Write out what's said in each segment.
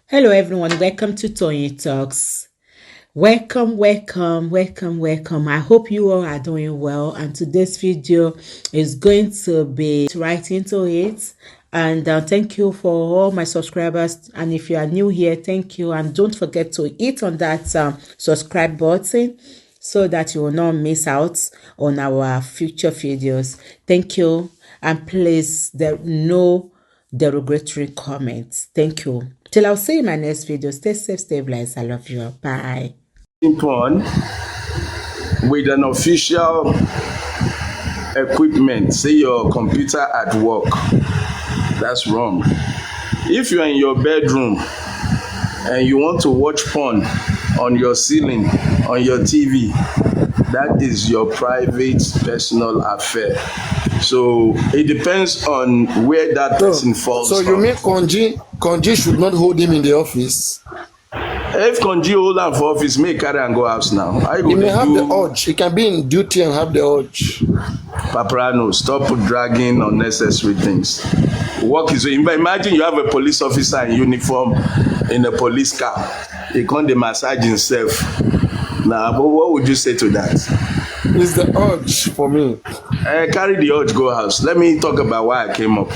Hello everyone, welcome to Tony Talks. Welcome. I hope you all are doing well, and today's video is going to be right into it. And thank you for all my subscribers, and if you are new here, thank you, and don't forget to hit on that subscribe button so that you will not miss out on our future videos. Thank you, and please no derogatory comments. Thank you. Till I'll see you in my next video. Stay safe, stay blessed. I love you. Bye. On with an official equipment, say your computer at work. That's wrong. If you're in your bedroom and you want to watch porn on your ceiling, on your TV, that is your private personal affair. So it depends on where that person falls. So you mean Konji should not hold him in the office? If Konji hold am for office, make carry and go house now. He may have the urge. He can be in duty and have the urge. Paparano, stop dragging unnecessary things. Work is. Imagine you have a police officer in uniform in a police car. He can't massage himself. Now, but what would you say to that? It's the urge for me. Carry the urge, go house. Let me talk about why I came up.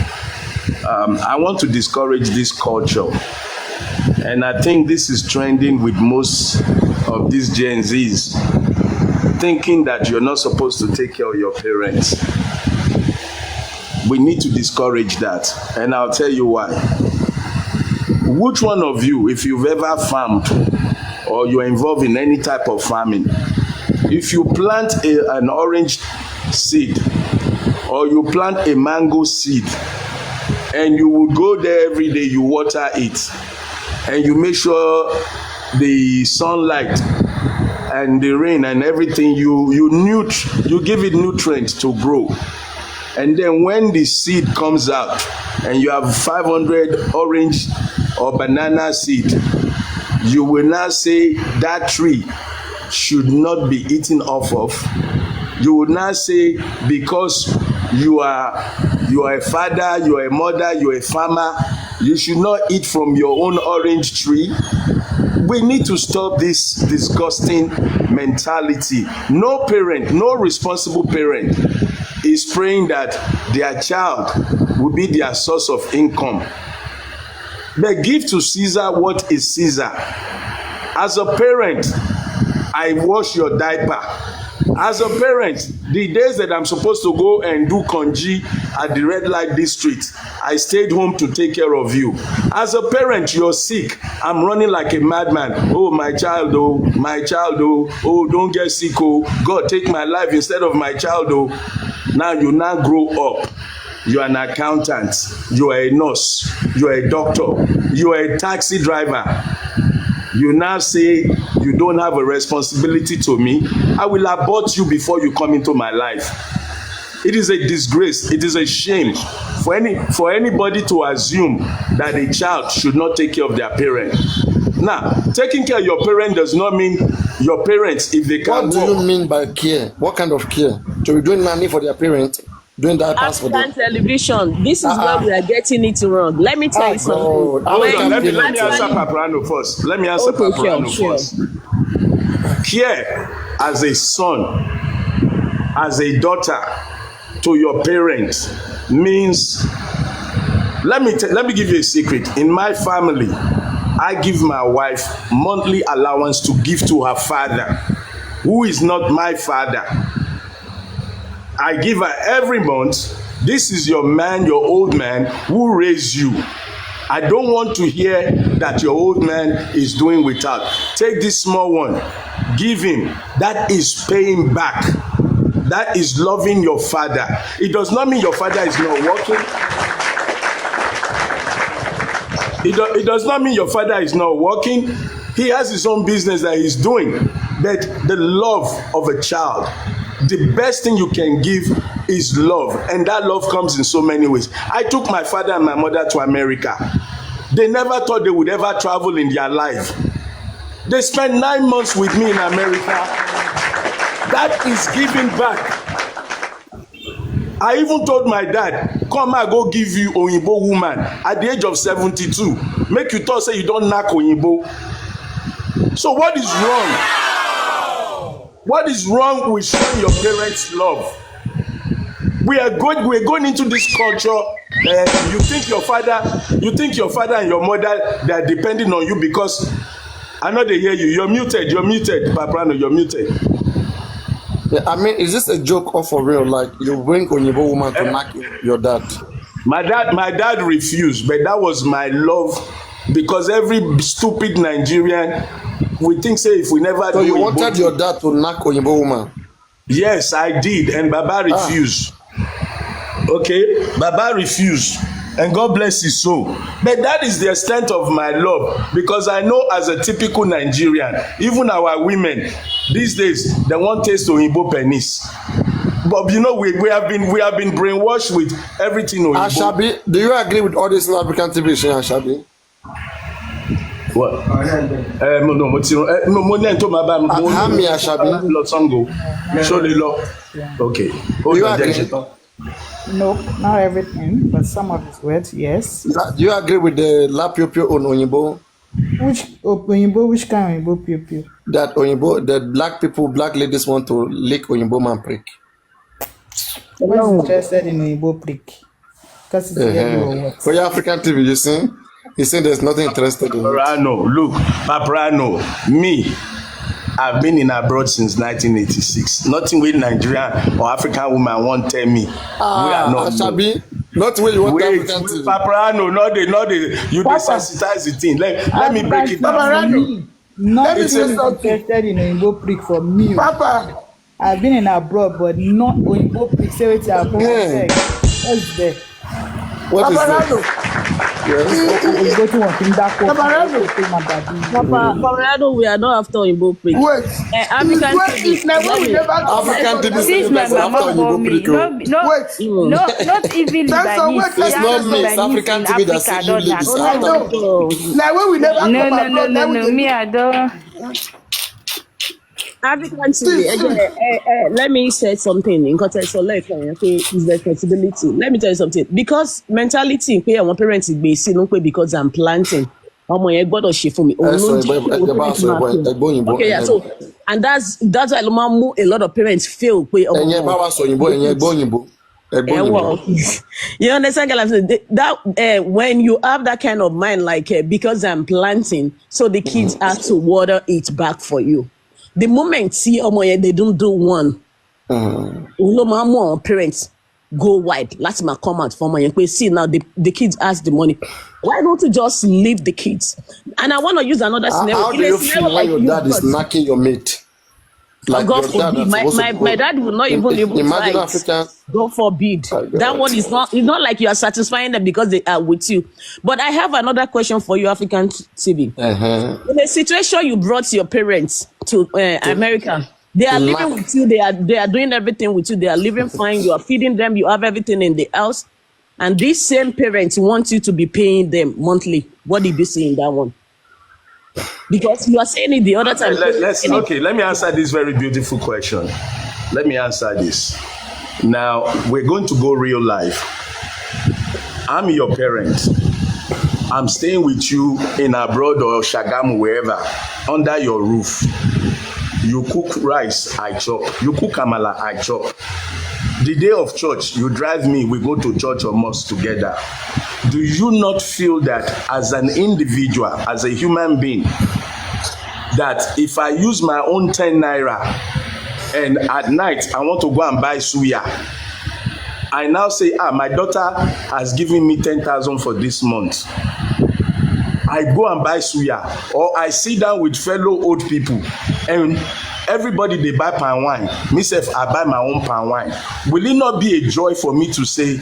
I want to discourage this culture. And I think this is trending with most of these Gen Zs, thinking that you're not supposed to take care of your parents. We need to discourage that, and I'll tell you why. Which one of you, if you've ever farmed or you're involved in any type of farming, if you plant an orange seed or you plant a mango seed and you would go there every day, you water it, and you make sure the sunlight and the rain and everything, you give it nutrients to grow. And then when the seed comes out and you have 500 orange or banana seed, you will now say that tree should not be eaten off of. You will now say, because you are a father, you are a mother, you are a farmer, you should not eat from your own orange tree. We need to stop this disgusting mentality. No parent, no responsible parent is praying that their child will be their source of income. But give to Caesar what is Caesar. As a parent, I wash your diaper. As a parent, the days that I'm supposed to go and do konji at the red light district, I stayed home to take care of you. As a parent, you're sick. I'm running like a madman. Oh, my child, oh, don't get sick, oh. God, take my life instead of my child, oh. Now you now grow up. You are an accountant. You are a nurse. You are a doctor. You are a taxi driver. You now say you don't have a responsibility to me. I will abort you before you come into my life. It is a disgrace. It is a shame for anybody to assume that a child should not take care of their parent. Now, taking care of your parent does not mean your parents, if they can't work. What do you mean by care? What kind of care? To be doing nanny for their parents? Doing that pass for them. Television. This is where we are getting it wrong. Let me tell you something. Let me answer Paparano first. First. Care as a son, as a daughter to your parents means. Let me give you a secret. In my family, I give my wife monthly allowance to give to her father, who is not my father. I give her every month. This is your man, your old man who raised you. I don't want to hear that your old man is doing without. Take this small one, give him. That is paying back. That is loving your father. It does not mean your father is not working. It does not mean your father is not working. He has his own business that he's doing. But the love of a child, the best thing you can give is love, and that love comes in so many ways. I took my father and my mother to America. They never thought they would ever travel in their life. They spent 9 months with me in America. That is giving back. I even told my dad, come and go give you Oyinbo woman at the age of 72. make you talk say you don't knack oyinbo. So what is wrong? What is wrong with showing your parents love? We're going into this culture. You think your father and your mother, they are depending on you because I know they hear you. You're muted, Paprano, you're muted. Yeah, I mean, is this a joke or for real? Like you bring Onyibo woman to knock your dad? My dad refused, but that was my love because every stupid Nigerian, we think say if we never So do you Oyinbo, wanted your dad to knock Onyibo woman? yes, I did, and Baba refused. Okay, Baba refused, and God bless his soul. But that is the extent of my love because I know as a typical Nigerian, even our women these days they want taste Oyinbo penis. But you know we have been brainwashed with everything Oyinbo. Ashabi, do you agree with all this African TV saying Ashabi? What? No, mo ní ẹni tó máa bá mi. Hami Ashabi. Lọ Sango. Ṣó lè lọ? Okay. Do you agree? No, not everything, but some of his words, yes. Do you agree with the La Pio Pio on Onyibo? Which Oyinbo, which kind of Oyinbo Pio? That Onyibo, that black ladies want to lick Onyibo man prick. Why is interested in Oyinbo prick? Because it's yellow or what? For your African TV, you see? He's saying there's nothing interested in it. Paprano, me, I've been in abroad since 1986. Nothing with Nigerian or African woman won't tell me. We are not. Ashabi, not where you want Wait, African TV. Paprano, not the you desensitize the thing. Let me break it down. Not interested in Oyinbo prick for me. Papa, I've been in abroad, but not Oyinbo prick. Say what I've said. What's there? What is that? Yes. Paparado, we are not after Oyinbo prick. Wait. African TV Since my mama bought me, not even Lebanese. It's not me, it's African TV that said you leave this out. Like when we never No, me, I don't. African TV. Let me say something in context. So like, it's responsibility. Let me tell you something. Because mentality, parents because I'm planting. Okay, yeah. So, and that's why a lot of parents feel. You understand? That when you have that kind of mind, like because I'm planting, so the kids have to water it back for you. The moment see they don't do one, parents go wide. Let's my come out for my see now the kids ask the money. Why don't you just leave the kids? And I want to use another scenario. How do you feel when your dad is knocking your mate? Like God forbid, my dad will not even imagine African. God forbid. That one is not. It's not like you are satisfying them because they are with you. But I have another question for you, African TV. In the situation you brought your parents to America, they are living with you. They are doing everything with you. They are living fine. You are feeding them. You have everything in the house, and these same parents want you to be paying them monthly. What did you say in that one? Because you are saying it the other time. Let me answer this very beautiful question. Let me answer this. Now, we're going to go real life. I'm your parent. I'm staying with you in abroad or Shagamu, wherever, under your roof. You cook rice, I chop. You cook amala, I chop. The day of church, you drive me, we go to church or mosque together. Do you not feel that as an individual, as a human being, that if I use my own 10 naira and at night I want to go and buy suya, I now say, my daughter has given me 10,000 for this month. I go and buy suya, or I sit down with fellow old people and everybody they buy palm wine. Myself, I buy my own palm wine. Will it not be a joy for me to say,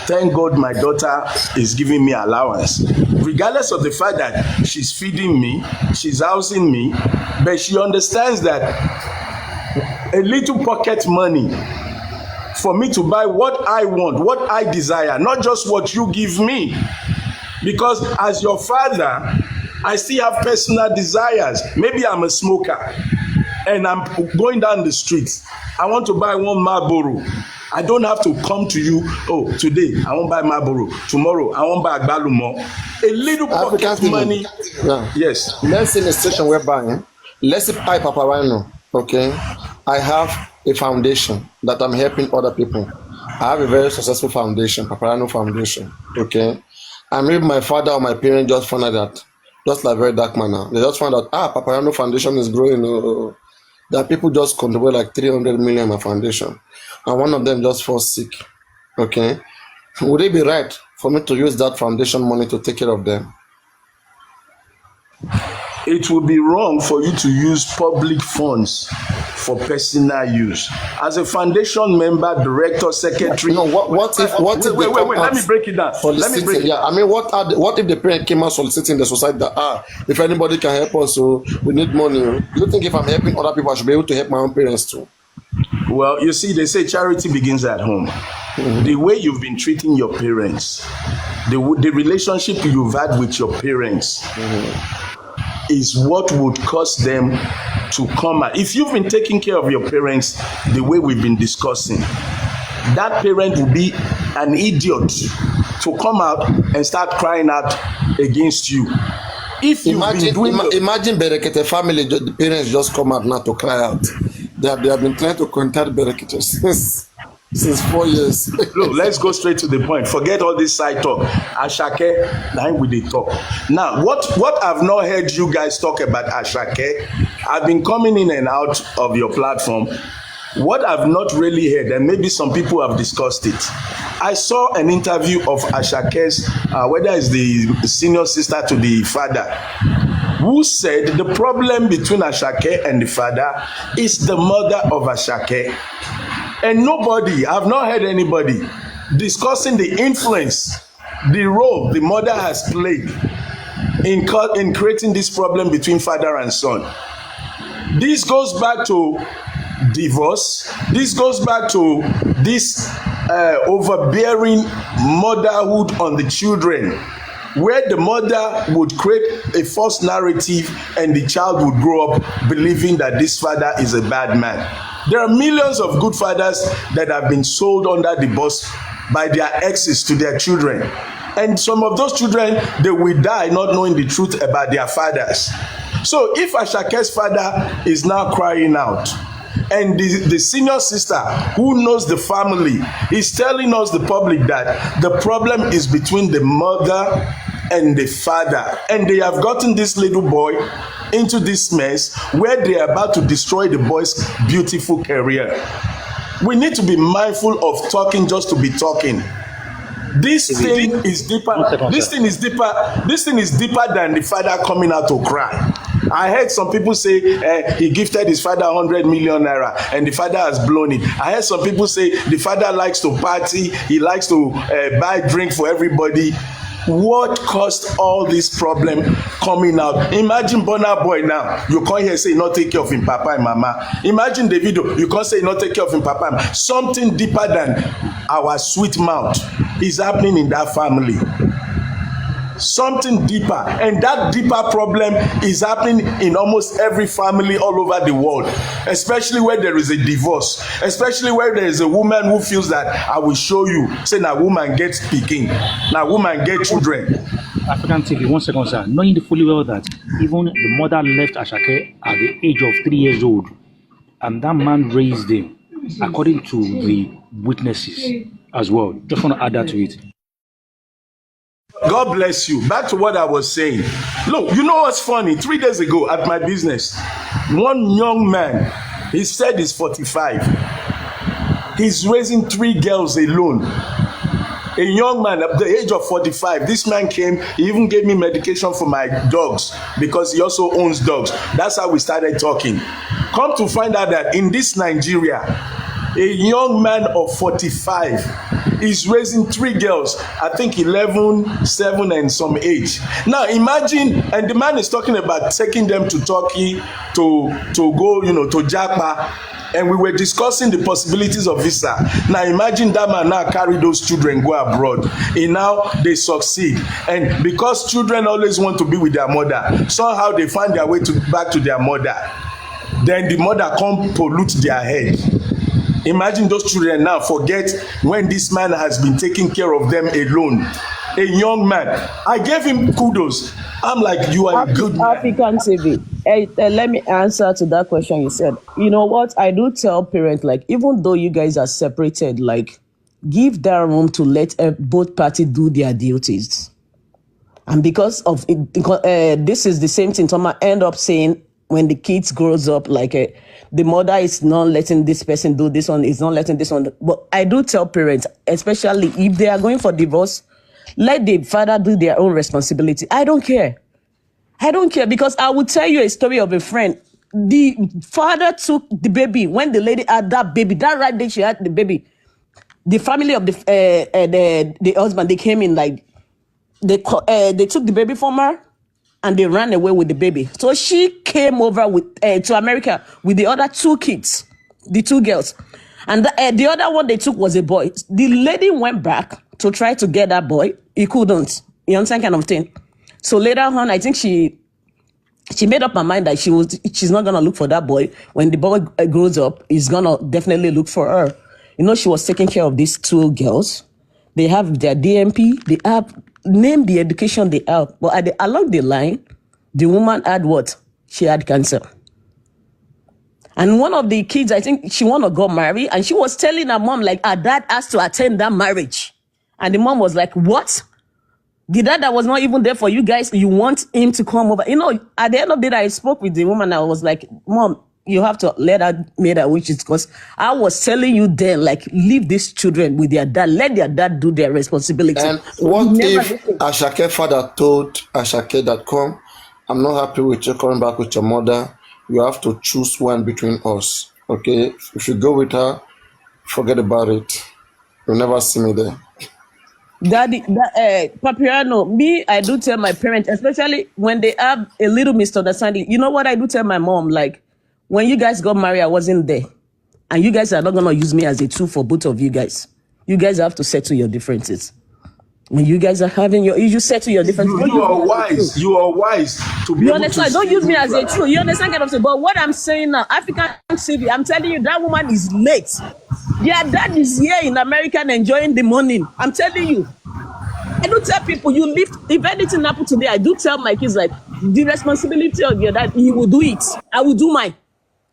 thank God my daughter is giving me allowance, regardless of the fact that she's feeding me, she's housing me, but she understands that a little pocket money for me to buy what I want, what I desire, not just what you give me. Because as your father, I still have personal desires. Maybe I'm a smoker and I'm going down the street. I want to buy one Marlboro. I don't have to come to you, oh, today I won't buy Marlboro, tomorrow I won't buy Agbalumo. A little pocket money. Yeah. Yes. Let's say in a situation whereby, let's say I, Papa Rhino, okay, I have a foundation that I'm helping other people. I have a very successful foundation, Papa Rhino Foundation, okay. And maybe my father or my parents just found out that, just like very dark man now, they just found out, Papa Rhino Foundation is growing. That people just contribute like 300 million in my foundation, and one of them just falls sick. Okay, would it be right for me to use that foundation money to take care of them? It would be wrong for you to use public funds for personal use. As a foundation member, director, secretary. No, what if wait, let me break it down. Yeah, I mean, what if the parent came out soliciting the society that if anybody can help us, so we need money. Do you think if I'm helping other people, I should be able to help my own parents too? Well, you see, they say charity begins at home. Mm-hmm. The way you've been treating your parents, the relationship you've had with your parents, mm-hmm, is what would cause them to come out. If you've been taking care of your parents the way we've been discussing, that parent will be an idiot to come out and start crying out against you. If imagine Berekete family, the parents just come out now to cry out. They have been trying to contact Berekete since 4 years. Look, let's go straight to the point. Forget all this side talk. Asake, now we dey talk. Now, what I've not heard you guys talk about Asake, I've been coming in and out of your platform. What I've not really heard, and maybe some people have discussed it. I saw an interview of Asake's, whether it's the senior sister to the father, who said the problem between Asake and the father is the mother of Asake. And nobody, I've not heard anybody discussing the influence, the role the mother has played in creating this problem between father and son. This goes back to divorce. This goes back to this overbearing motherhood on the children, where the mother would create a false narrative and the child would grow up believing that this father is a bad man. There are millions of good fathers that have been sold under the bus by their exes to their children. And some of those children, they will die not knowing the truth about their fathers. So if Asake's father is now crying out, and the senior sister who knows the family is telling us, the public, that the problem is between the mother and the father, and they have gotten this little boy into this mess where they are about to destroy the boy's beautiful career. We need to be mindful of talking just to be talking. This thing is deeper. This thing is deeper than the father coming out to cry. I heard some people say he gifted his father 100 million naira and the father has blown it. I heard some people say the father likes to party, he likes to buy drink for everybody. What caused all this problem coming out? Imagine Burna Boy now. You can't hear say not take care of him papa and mama. Imagine Davido. You can't say not take care of him papa and mama. Something deeper than our sweet mouth is happening in that family. Something deeper, and that deeper problem is happening in almost every family all over the world, especially where there is a divorce, especially where there is a woman who feels that I will show you, say na woman gets pikin, na woman get children. African TV, 1 second, sir. Knowing fully well that even the mother left Asake at the age of 3 years old, and that man raised him, according to the witnesses as well. Just want to add that to it. God bless you. Back to what I was saying. Look, you know what's funny? 3 days ago at my business, one young man, he said he's 45. He's raising 3 girls alone. A young man at the age of 45. This man came, he even gave me medication for my dogs because he also owns dogs. That's how we started talking. Come to find out that in this Nigeria, a young man of 45 is raising 3 girls, I think 11, 7 and some age. Now imagine, and the man is talking about taking them to Turkey to go, to Japa, and we were discussing the possibilities of visa. Now imagine that man now carry those children go abroad, and now they succeed, and because children always want to be with their mother, somehow they find their way back to their mother. Then the mother come pollute their head. Imagine those children now forget when this man has been taking care of them alone. A young man. I gave him kudos. I'm like, you are a good man. African TV. Let me answer to that question you said. You know what? I do tell parents, like, even though you guys are separated, like, give that room to let both parties do their duties. And because of it, this is the same thing Toma end up saying when the kids grows up, like the mother is not letting this person do this one, is not letting this one. But I do tell parents, especially if they are going for divorce, let the father do their own responsibility. I don't care because I will tell you a story of a friend. The father took the baby when the lady had that baby. That right day she had the baby. The family of the husband, they came in like they took the baby from her and they ran away with the baby. So she came over with to America with the other two kids, the two girls, and the other one they took was a boy. The lady went back to try to get that boy. He couldn't. You understand, kind of thing. So later on, I think she made up her mind that she's not gonna look for that boy. When the boy grows up, he's gonna definitely look for her. You know, she was taking care of these two girls. They have their DMP. They have named the education they have. But along the line, the woman had what? She had cancer. And one of the kids, I think she wanna go marry, and she was telling her mom, like, her dad has to attend that marriage. And the mom was like, what? The dad that was not even there for you guys, you want him to come over? You know, at the end of the day, I spoke with the woman. I was like, Mom, you have to let her make her wishes, because I was telling you then, like, leave these children with their dad. Let their dad do their responsibility. And what if Asake father told Asake that, come, I'm not happy with you coming back with your mother. You have to choose one between us. Okay? If you go with her, forget about it. You'll never see me there. Daddy, Papiano, me, I do tell my parents, especially when they have a little misunderstanding. You know what I do tell my mom? Like, when you guys got married, I wasn't there. And you guys are not going to use me as a tool for both of you guys. You guys have to settle your differences. When you guys are having your issues, settle your differences. You are wise. You are wise to be you able understand? to Don't use me as a tool. You understand? Kind of thing. But what I'm saying now, African TV, I'm telling you, that woman is late. Their dad is here in America and enjoying the money. I'm telling you. I do tell people, you lift, if anything happens today, I do tell my kids, like, the responsibility of your dad, he will do it. I will do mine.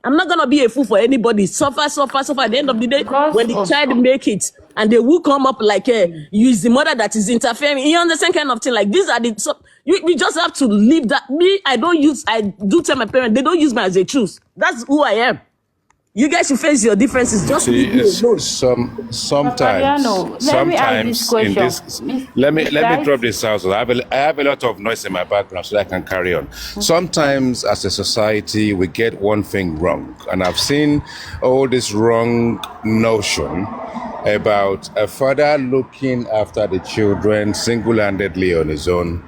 I'm not going to be a fool for anybody. Suffer. At the end of the day, when the child make it, and they will come up like, you is the mother that is interfering. You understand, kind of thing? Like, these are the, so you just have to leave that. Me, I do tell my parents, they don't use me as a truth. That's who I am. You guys should face your differences. Just leave me alone. Sometimes let me ask this question. Let me drop this out. I have a lot of noise in my background, so I can carry on. Sometimes, as a society, we get one thing wrong, and I've seen all this wrong notion about a father looking after the children single-handedly on his own.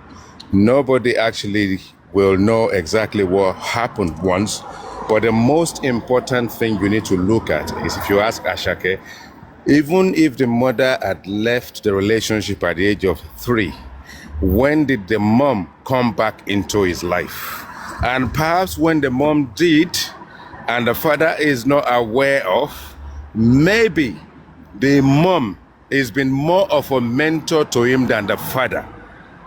Nobody actually will know exactly what happened once. But the most important thing you need to look at is, if you ask Asake, even if the mother had left the relationship at the age of 3, when did the mom come back into his life? And perhaps when the mom did, and the father is not aware of, maybe the mom has been more of a mentor to him than the father.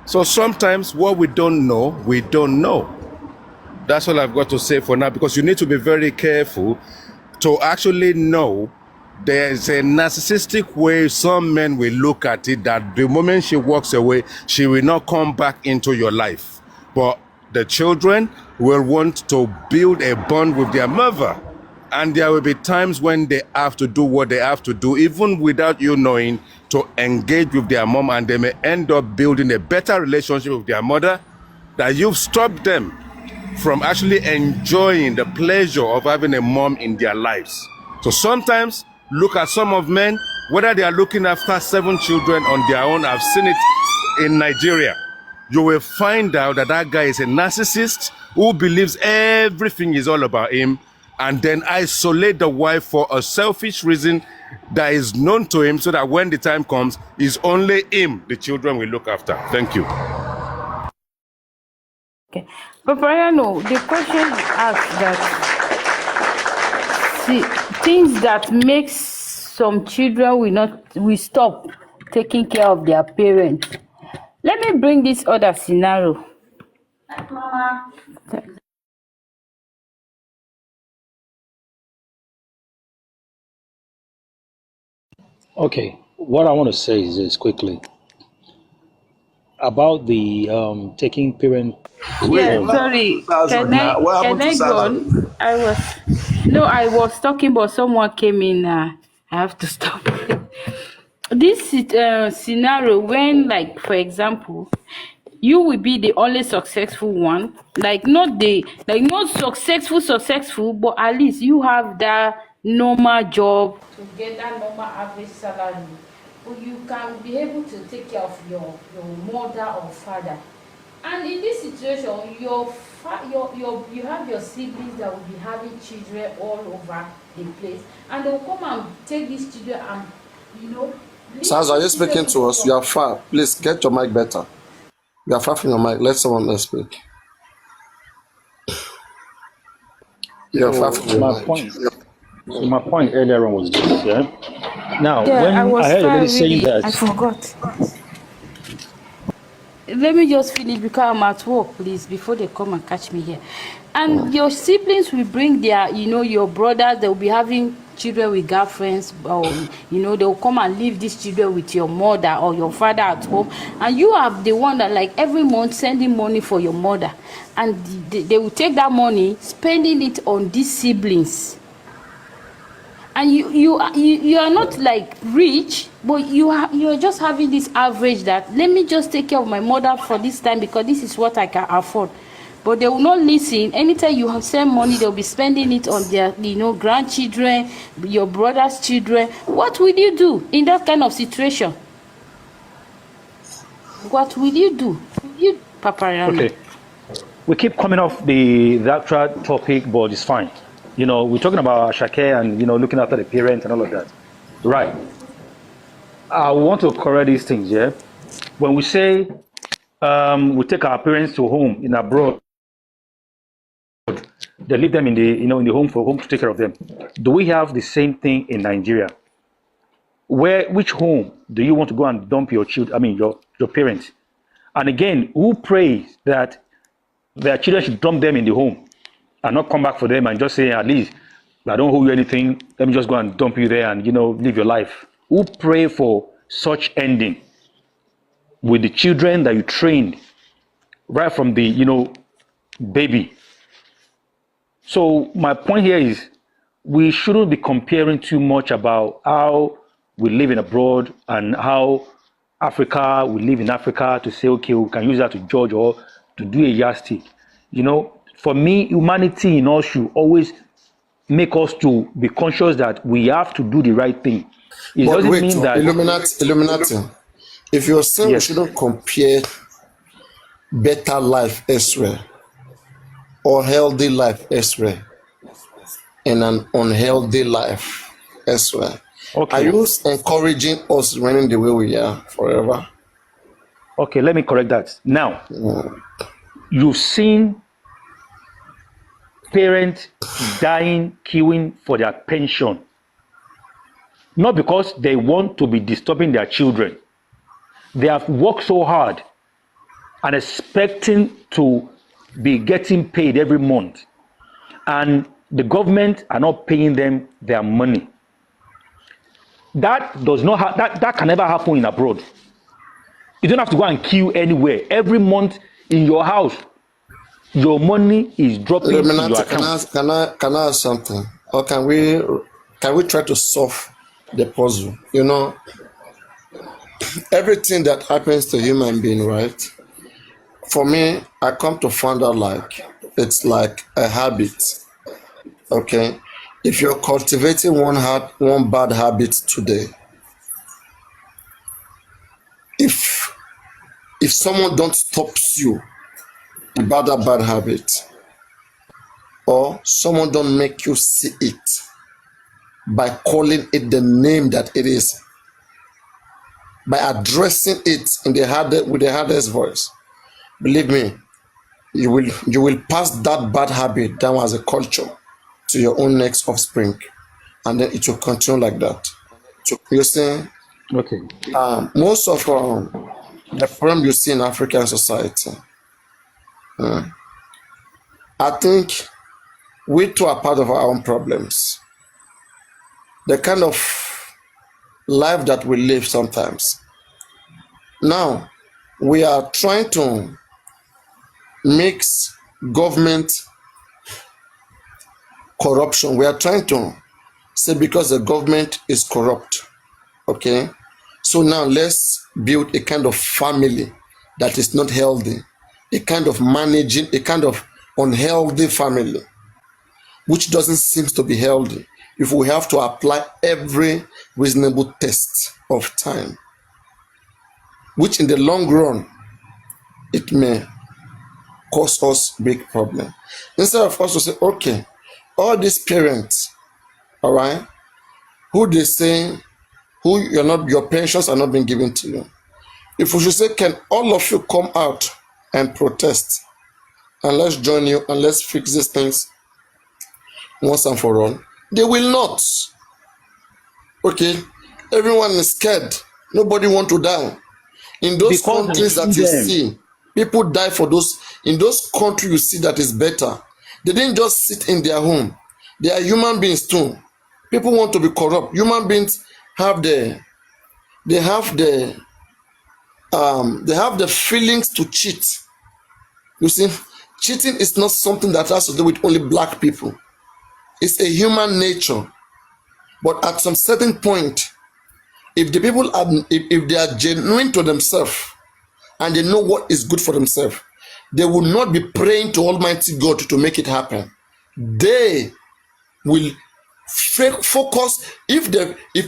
So sometimes what we don't know, we don't know. That's all I've got to say for now, because you need to be very careful to actually know there's a narcissistic way some men will look at it, that the moment she walks away, she will not come back into your life. But the children will want to build a bond with their mother. And there will be times when they have to do what they have to do, even without you knowing, to engage with their mom, and they may end up building a better relationship with their mother, that you've stopped them from actually enjoying the pleasure of having a mom in their lives. So sometimes, look at some of men, whether they are looking after 7 children on their own. I've seen it in Nigeria. You will find out that that guy is a narcissist who believes everything is all about him, and then isolate the wife for a selfish reason that is known to him, so that when the time comes, it's only him the children will look after. Thank you. Okay. But Brian, no, the question is asked that, see, things that makes some children will stop taking care of their parents. Let me bring this other scenario. Okay, what I want to say is this quickly about the taking parent Wait, Yeah, home. sorry. Sazod now. What happened to Go Sazod? on? I was talking, but someone came in. I have to stop. This scenario when, like, for example, you will be the only successful one, not successful, but at least you have that normal job to get that normal average salary, but you can be able to take care of your mother or father. And in this situation, you have your siblings that will be having children all over the place, and they will come and take these children and, you know, Saz, are you speaking to us? You are far. Please get your mic better. You are far from your mic. Let someone else speak. You are far So from your my mic. point, so my point earlier on was this, yeah. Now, Yeah, I when I was heard a far lady saying really. I that, forgot. Let me just finish because I'm at work, please, before they come and catch me here. And your siblings will bring their, your brothers, they'll be having children with girlfriends, or, they'll come and leave these children with your mother or your father at home. And you are the one that, like, every month sending money for your mother. And they will take that money, spending it on these siblings. And you are not like rich, but you're just having this average that, let me just take care of my mother for this time because this is what I can afford. But they will not listen. Anytime you send money, they'll be spending it on their grandchildren, your brother's children. What will you do in that kind of situation? What will you do, Paparano? okay, we keep coming off the actual topic, but it's fine. We're talking about Asake and looking after the parents and all of that, right? I want to correct these things. Yeah, when we say we take our parents to home in abroad, they leave them in the in the home to take care of them. Do we have the same thing in Nigeria? Which home do you want to go and dump your children? I mean, your parents. And again, who prays that their children should dump them in the home and not come back for them and just say, at least I don't owe you anything, let me just go and dump you there and live your life? Who pray for such ending with the children that you trained right from the baby? So my point here is we shouldn't be comparing too much about how we live in abroad and how we live in Africa to say, okay, we can use that to judge or to do a yardstick. For me, humanity in us should always make us to be conscious that we have to do the right thing. It But doesn't wait, mean that, Illuminati. If you're saying we yes, shouldn't compare better life elsewhere or healthy life elsewhere and an unhealthy life elsewhere, are okay, you encouraging us running the way we are forever? okay, let me correct that. Now, you've seen parents dying, queuing for their pension, not because they want to be disturbing their children. They have worked so hard and expecting to be getting paid every month, and the government are not paying them their money. That does not that can never happen in abroad. You don't have to go and queue anywhere. Every month in your house, your money is dropping in your Illuminati, account. can I ask something? Or can we try to solve the puzzle? Everything that happens to human being, right? For me, I come to find out like it's like a habit. Okay, if you're cultivating one bad habit today, if someone don't stops you about that bad habit, or someone don't make you see it by calling it the name that it is, by addressing it with the hardest voice, believe me, you will pass that bad habit down as a culture to your own next offspring. and then it will continue like that. You see, Okay. most of the problem you see in African society, I think we too are part of our own problems. The kind of life that we live sometimes. Now, we are trying to mix government corruption. We are trying to say because the government is corrupt, okay? So now let's build a kind of family that is not healthy, a kind of managing, a kind of unhealthy family, which doesn't seem to be healthy if we have to apply every reasonable test of time, which in the long run, it may cause us big problem. Instead of us to say, okay, all these parents, all right, who they say, who you're not, your pensions are not being given to you. If we should say, can all of you come out and protest, and let's join you, and let's fix these things once and for all, they will not. Okay, everyone is scared. Nobody want to die. In those Because countries that you see, people die for those. In those countries you see that is better, they didn't just sit in their home. They are human beings too. People want to be corrupt. Human beings have the feelings to cheat. You see, cheating is not something that has to do with only black people. It's a human nature. But at some certain point, if the people are, if they are genuine to themselves and they know what is good for themselves, they will not be praying to Almighty God to make it happen. They will focus. If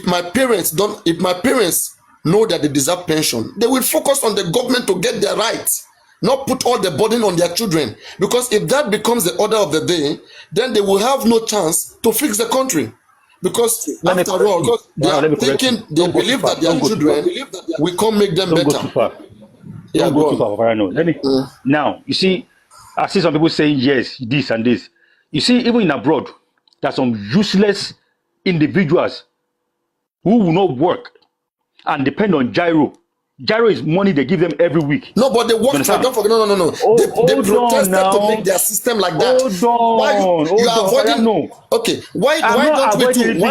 my parents know that they deserve pension, they will focus on the government to get their rights, not put all the burden on their children. Because if that becomes the order of the day, then they will have no chance to fix the country. Because after all, they are thinking, they believe that their children, we can't make them better. Go too far. Don't go too far. Let me. Now, you see, I see some people saying yes, this and this. You see, even in abroad, there are some useless individuals who will not work and depend on gyro. Gyro is money they give them every week. No, but they work for, don't forget, no. They protested to make their system like that. Hold on. Okay, why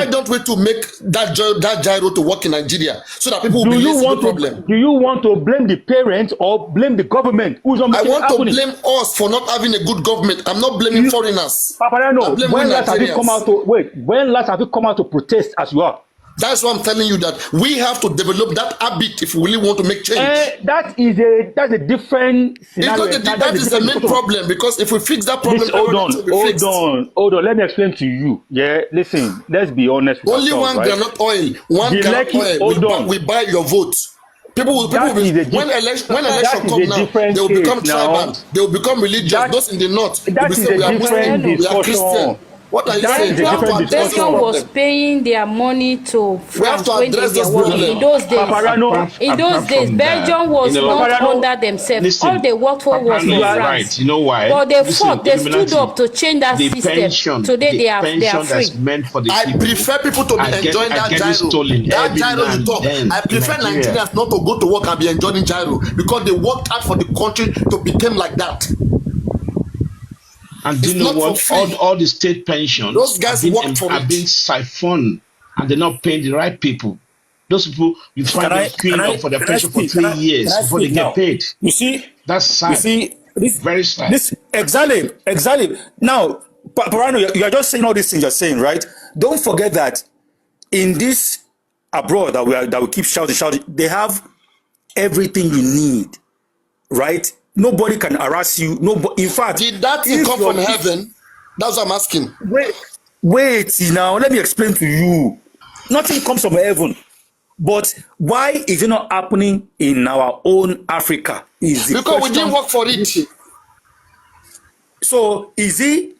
don't we to make that gyro to work in Nigeria so that people will be less of a problem? Do you want to blame the parents or blame the government? Who's not making I want to blame us for not having a good government. I'm not blaming foreigners. When last have you come out to protest as you are? That's why I'm telling you that we have to develop that habit if we really want to make change. That's a different scenario. That is the main problem, because if we fix that problem, hold on. Let me explain to you. Yeah, listen. Let's be honest with only ourselves, one granite oil, one gallon oil. We buy your vote. People will when election come now, they will become tribal. They will become religious. Those in the north will be saying we are Muslim, we are Christian. What are you saying? Belgium was paying their money to France when they were working. In those days, Belgium was not under themselves. Listen, all they worked for was for France. Right. You know why? But they fought. They stood up to change that system. Today they are free. That's meant for the people. I prefer people to be enjoying that gyro. That gyro you talk. I prefer Nigerians not to go to work and be enjoying gyro because they worked hard for the country to become like that. And do you know what? All the state pensions, those guys are being siphoned, and they're not paying the right people. Those people, you find them queuing up for their pension for 3 years before they get paid. You see, that's sad. You see, very sad. Exactly. Now, Parano, you are just saying all these things you're saying, right? Don't forget that in this abroad that we keep shouting, they have everything you need, right? Nobody can harass you. Nobody. In fact, did that thing come from heaven? That's what I'm asking. Wait now. Let me explain to you. Nothing comes from heaven. But why is it not happening in our own Africa? Because we didn't work for it. So is it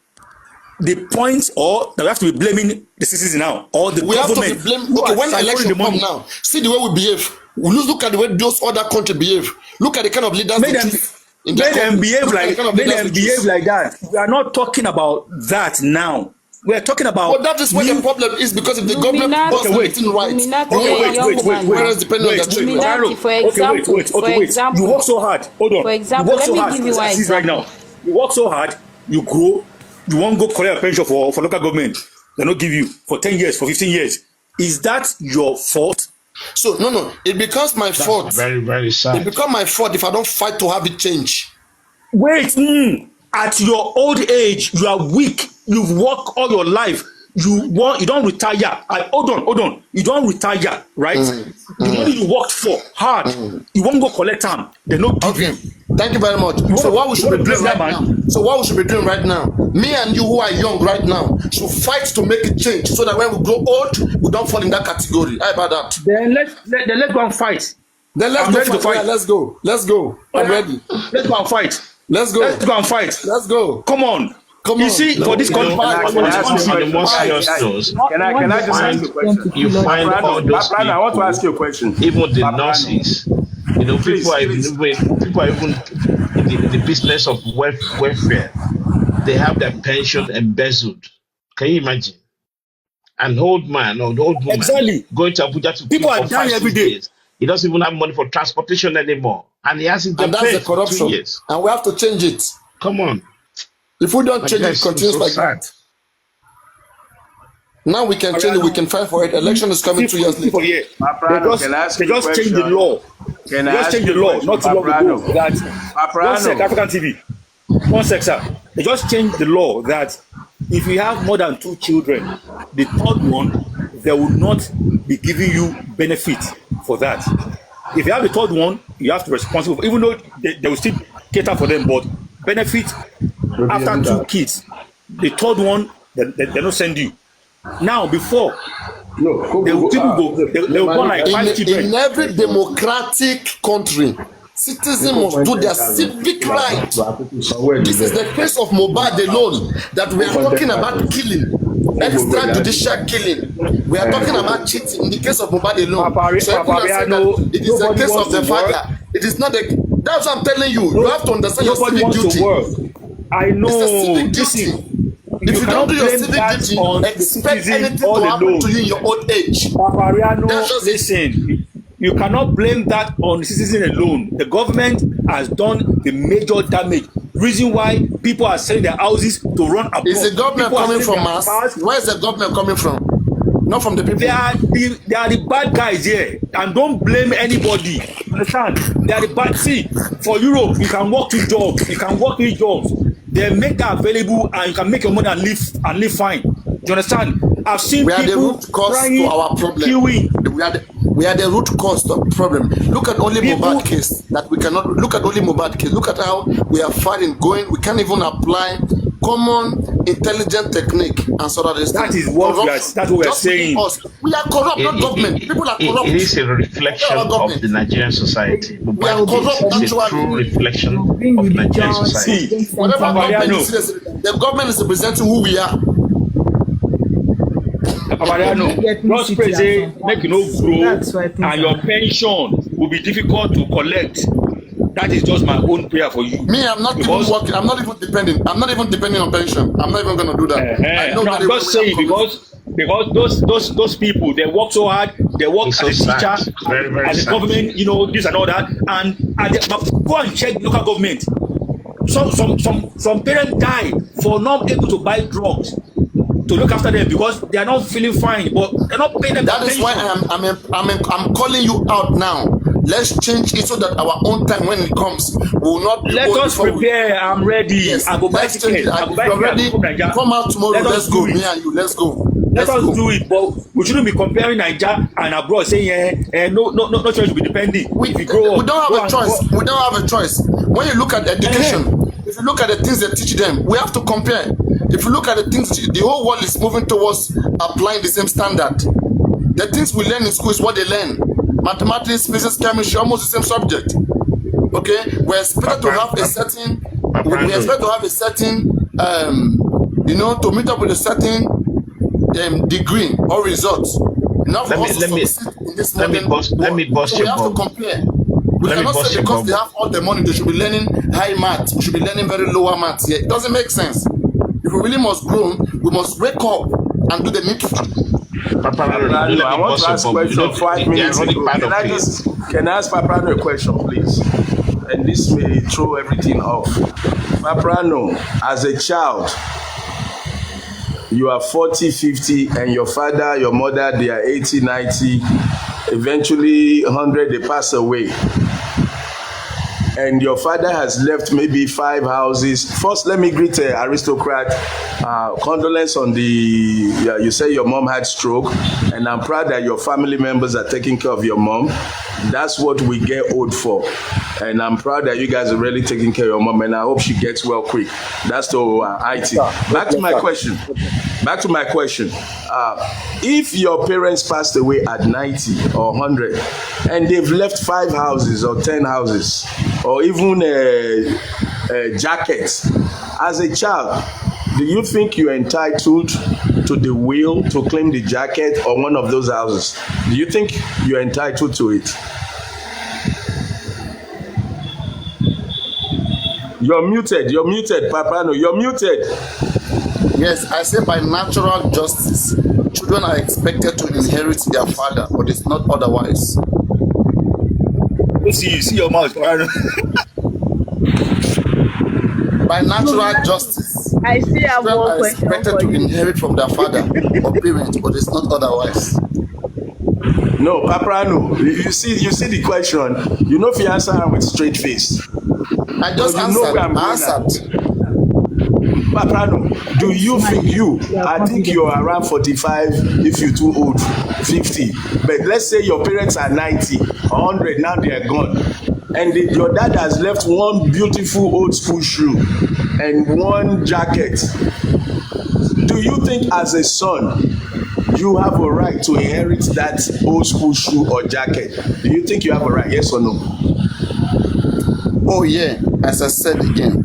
the point, or that we have to be blaming the citizens now, or the government? Have to be blamed. Okay, when election come now, see the way we behave. Look at the way those other countries behave. Look at the kind of leaders they choose. Let them behave like that. We are not talking about that now. we're talking about. But that is where the problem is, because if the government does everything right, wait, depending on the trade. For example, for example, you work so hard. Hold on. For example, let me give you one example. Right now, you work so hard, you grow, you won't go collect a pension for local government. They don't give you for 10 years, for 15 years. Is that your fault? So no, it becomes my fault. Very, very sad. It becomes my fault if I don't fight to have it change. Wait, at your old age, you are weak. You've worked all your life. You don't retire. Hold on. You don't retire, right? The money you worked for hard, you won't go collect them. They don't give you. Thank you very much. So what we should be doing right now? So what we should be doing right now? Me and you who are young right now should fight to make it change, so that when we grow old, we don't fall in that category. How about that? Then let's go and fight. Then let's go fight. Yeah, let's go. I'm ready. Let's go and fight. Let's go and fight. Let's go. Come on. You see, for this country, can I just ask you a question? You find all those people, I want to ask you a question. Even the nurses, people are even in the business of welfare. They have their pension embezzled. Can you imagine? An old man or an old woman going to Abuja to people are dying every day. Days. He doesn't even have money for transportation anymore, and he hasn't. And that's the corruption. 2 years. And we have to change it. Come on. If we don't change it, it continues like that. Now we can change it. We can fight for it. Election is coming 2 years later. They just changed the law. They just changed the law not too long ago. That one sec, African TV. 1 sec, sir. They just changed the law that if you have more than 2 children, the third one, they will not be giving you benefit for that. If you have the third one, you have to be responsible, even though they will still cater for them, but benefit after 2 kids. The third one, they don't send you. Now, before, they will go like 5 children. In every democratic country, citizens must do their civic right. This is the case of Mohbad alone that we are talking about killing. Extrajudicial killing. We are talking about cheating in the case of Mohbad alone. So it is the case of the father. It is not the. That's what I'm telling you. You have to understand your civic duty. I know. It's a civic duty. If you don't do your civic duty, expect anything to happen to you in your old age. Listen, you cannot blame that on the citizen alone. The government has done the major damage. Reason why people are selling their houses to run abroad. Is the government coming from us? Where is the government coming from? Not from the people. They are the bad guys here, and don't blame anybody. Understand? They are the bad. See, for Europe, you can work 2 jobs. You can work 3 jobs. They make that available, and you can make your money and live fine. Do you understand? I've seen we people are the root cause to our problem. We are the root cause of the problem. Look at only Mohbad case that we cannot look at only Mohbad case. Look at how we are fighting going. We can't even apply common intelligent technique and so that is what we are saying. We are corrupt, not government. People are corrupt. It is a reflection of the Nigerian society. We are corrupt. It's a true reflection of the Nigerian society. Whatever government is, the government is representing who we are. Just pray, make you no grow, and your pension will be difficult to collect. That is just my own prayer for you. Me, I'm not even working. I'm not even depending. I'm not even depending on pension. I'm not even going to do that. No, I'm just saying because those people, they work so hard. They work as a teacher, very, very as a government, this and all that. And go and check local government. Some parents die for not able to buy drugs to look after them because they are not feeling fine, but they're not paying them. That is why I'm calling you out now. Let's change it so that our own time when it comes will not be. Let us prepare. I'm ready. Yes, I go buy ticket. If you're ready, come out tomorrow. Let's go. Me and you. Let's go. Let us do it, but we shouldn't be comparing Nigeria and abroad saying no choice will be depending. We don't have a choice. We don't have a choice. When you look at education, if you look at the things they teach them, we have to compare. If you look at the things, the whole world is moving towards applying the same standard. The things we learn in school is what they learn. Mathematics, physics, chemistry, almost the same subject. Okay, we're expected to have a certain. We expect to have a certain, to meet up with a certain degree or results. Now for us to succeed in this modern world, we have to compare. We cannot say because they have all the money, they should be learning high maths. We should be learning very lower maths here. It doesn't make sense. If we really must grow, we must wake up and do the needful. Papa, I want to ask a question 5 minutes ago. Can I ask Papa a question, please? And this may throw everything off. Papa, as a child, you are 40, 50, and your father, your mother, they are 80, 90, eventually 100, they pass away. And your father has left maybe 5 houses. First, let me greet aristocrat. Condolence on the, you say your mom had stroke, and I'm proud that your family members are taking care of your mom. That's what we get old for. And I'm proud that you guys are really taking care of your mom, and I hope she gets well quick. That's to IT. Back to my question. If your parents passed away at 90 or 100, and they've left 5 houses or 10 houses, or even jackets, as a child, do you think you're entitled to the will to claim the jacket or one of those houses? Do you think you're entitled to it? You're muted, Papa. You're muted. Yes, I say by natural justice, children are expected to inherit their father, but it's not otherwise. You see your mouth. By natural justice, I still have children one are question expected for to you. inherit from their father or parents, but it's not otherwise. No, Papa, no. You see the question. You know if you answer her with straight face. I just answered. Papa, no. Do you think I think you're around 45 if you're too old, 50. But let's say your parents are 90, 100, now they are gone. And your dad has left one beautiful old school shoe and one jacket. Do you think as a son, you have a right to inherit that old school shoe or jacket? Do you think you have a right, yes or no? Oh yeah, as I said again,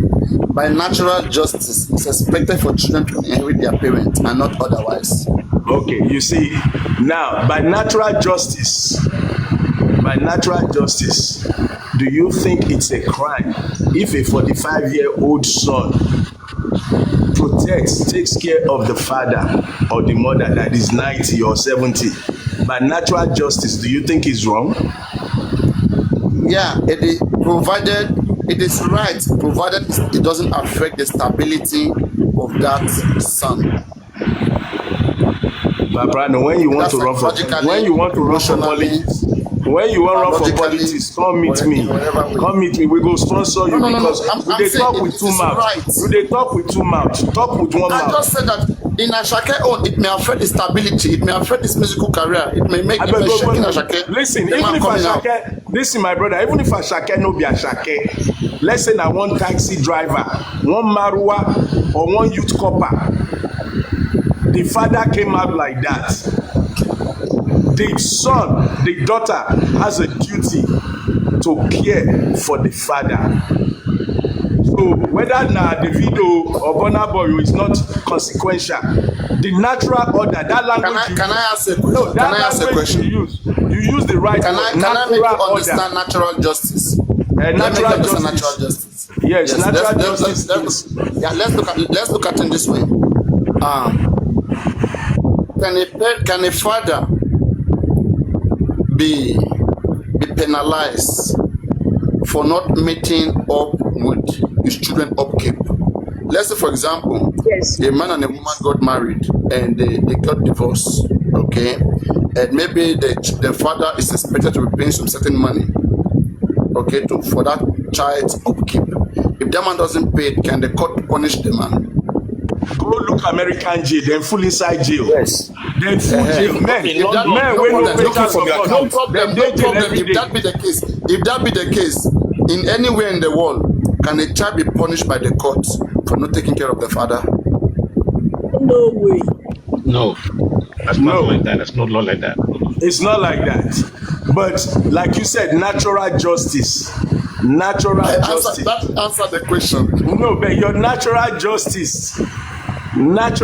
by natural justice, it's expected for children to inherit their parents and not otherwise. Okay, you see, now by natural justice, do you think it's a crime if a 45-year-old son takes care of the father or the mother that is 90 or 70? By natural justice, do you think it's wrong? Yeah, it is provided it is right, provided it doesn't affect the stability of that son. But Brandon, when you want to run for politics, come meet me. We go sponsor you because they talk with two mouths. They talk with two mouths. Talk with one mouth. I just said that in Asake own, it may affect the stability. It may affect his musical career. It may make him shake in Asake. Listen, my brother, even if Asake no be Asake, let's say na one taxi driver, one Marua, or one youth copper, the father came out like that. The son, the daughter has a duty to care for the father. So whether na Davido or Burna Boy is not consequential. The natural order, that language. Can I ask a question? No, can I ask a question? You use the right. Can I make you understand natural justice? Natural justice. Yes, natural justice. Let's look at it this way. Can a father be penalized for not meeting up with his children upkeep? Let's say, for example, yes, a man and a woman got married and they got divorced, okay? And maybe the father is expected to be paying some certain money, okay, for that child's upkeep. If that man doesn't pay it, can the court punish the man? Go look American jail, then full inside jail. Yes. Then full jail. Men, no problem. If that be the case, in anywhere in the world, can a child be punished by the court for not taking care of the father? No way. No. That's not like that. That's not law like that. It's not like that. But like you said, natural justice. Answer the question. No, but your natural justice. But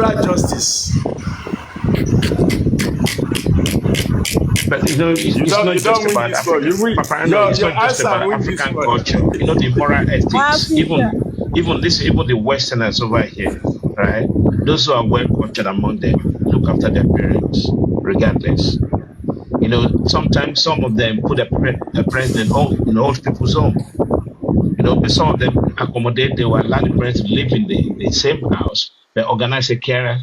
it's not just about Africa. Papa, it's not just about African culture. The moral ethics, even the Westerners over here, right? Those who are well cultured among them look after their parents, regardless. You know, sometimes some of them put a parents in old people's home. You know, but some of them accommodate, they will allow the parents to live in the same house, but organize a carer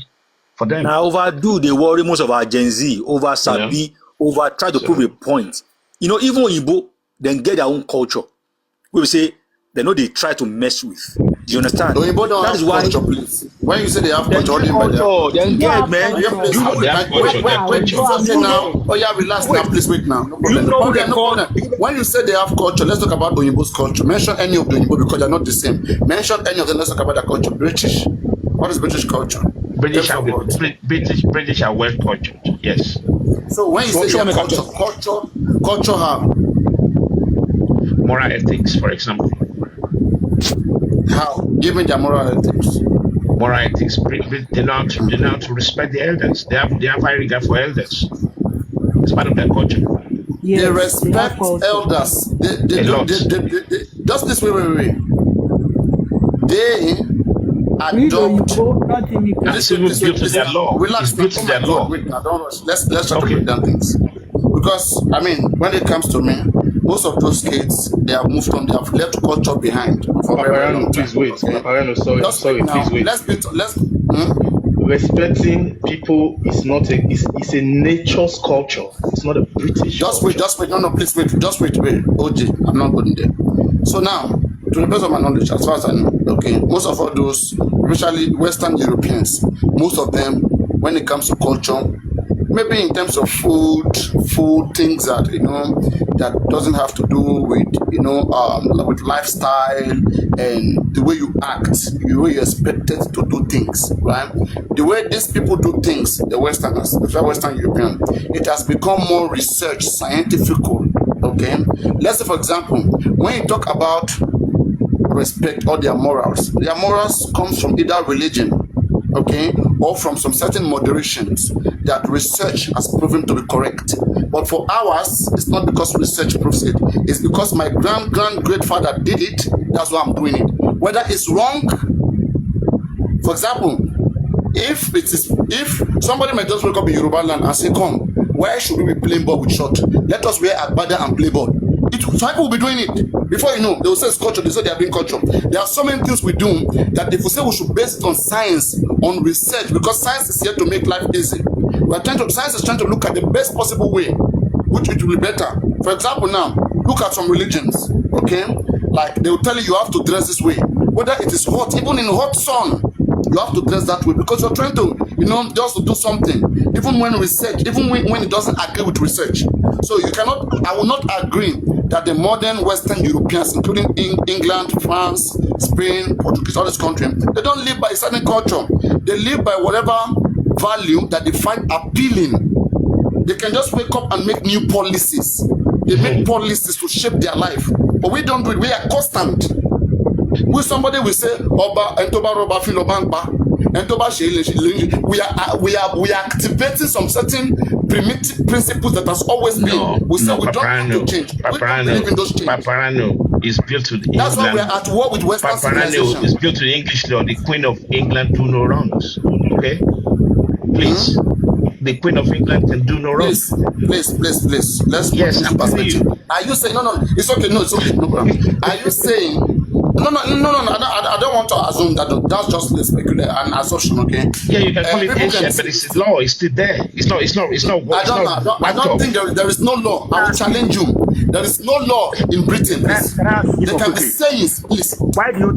for them. Now, overdo they worry most of our Gen Z, over Sabi, over try to prove a point. You know, even Igbo, then get their own culture. We will say, they know they try to mess with. Do you understand? That is why culture, please. When you say they have culture, then get, man. You know they have culture. Now. Oh yeah, relax now. Please wait now. No problem. When you say they have culture, let's talk about Oyinbo's culture. Mention any of the Oyinbo because they're not the same. Mention any of them. Let's talk about their culture. British. What is British culture? British are well cultured. Yes. So when you say your culture how? Moral ethics, for example. How? Give me their moral ethics. Moral ethics. They know how to respect the elders. They have high regard for elders. It's part of their culture. Yes, they respect elders. They just this way. They adopt. It's built to their law. Relax. It's built to their law. Wait now, don't rush. Let's try to break down things. Because I mean, when it comes to me, most of those kids they have moved on. They have left culture behind. Paparano, please wait. Paparano, sorry, please wait. Let's. Respecting people is not it's a nature's culture. It's not a British. Just wait. No, please wait. Just wait. OJ, I'm not going there. So now, to the best of my knowledge, as far as I know, okay, most of all those, especially Western Europeans, most of them, when it comes to culture, maybe in terms of food things that that doesn't have to do with with lifestyle and the way you act, the way you're expected to do things, right? The way these people do things, the Westerners, the Western European, it has become more research, scientific. Okay, let's say for example, when you talk about respect or their morals comes from either religion, okay, or from some certain moderations that research has proven to be correct. But for ours, it's not because research proves it. It's because my great-father did it. That's why I'm doing it. Whether it's wrong, for example, if somebody might just wake up in Yoruba land and say, "Come, why should we be playing ball with short? Let us wear agbada and play ball." Some people will be doing it. Before you know, they will say it's culture. They say they are being culture. There are so many things we do that if we say we should base it on science, on research, because science is here to make life easy. Science is trying to look at the best possible way, which it will be better. For example, now look at some religions. Okay, like they will tell you have to dress this way, whether it is hot, even in hot sun. You have to dress that way because you're trying to, just to do something. Even when it doesn't agree with research. So I will not agree that the modern Western Europeans, including England, France, Spain, Portuguese, all these countries, they don't live by a certain culture. They live by whatever value that they find appealing. They can just wake up and make new policies. They make policies to shape their life. But we don't do it. We are constant. When somebody will say, "Oba, entoba roba filobangba, entoba shele," we are activating some certain primitive principles that has always been. We say we don't have to change. We don't believe in those changes. Paparano is built to the That's why we are at war with Western civilization. Paparano is built to the English law. The Queen of England do no wrongs. Okay, please. The Queen of England can do no wrong. Please. Let's put this in perspective. Are you saying no? It's okay. No, it's okay. No problem. Are you saying? No. I don't want to assume that. That's just an assumption, okay? Yeah, you can call it ancient, but it's law. It's still there. It's not. I don't think there is no law. I will challenge you. There is no law in Britain. Please. There can be sayings, please. Why do you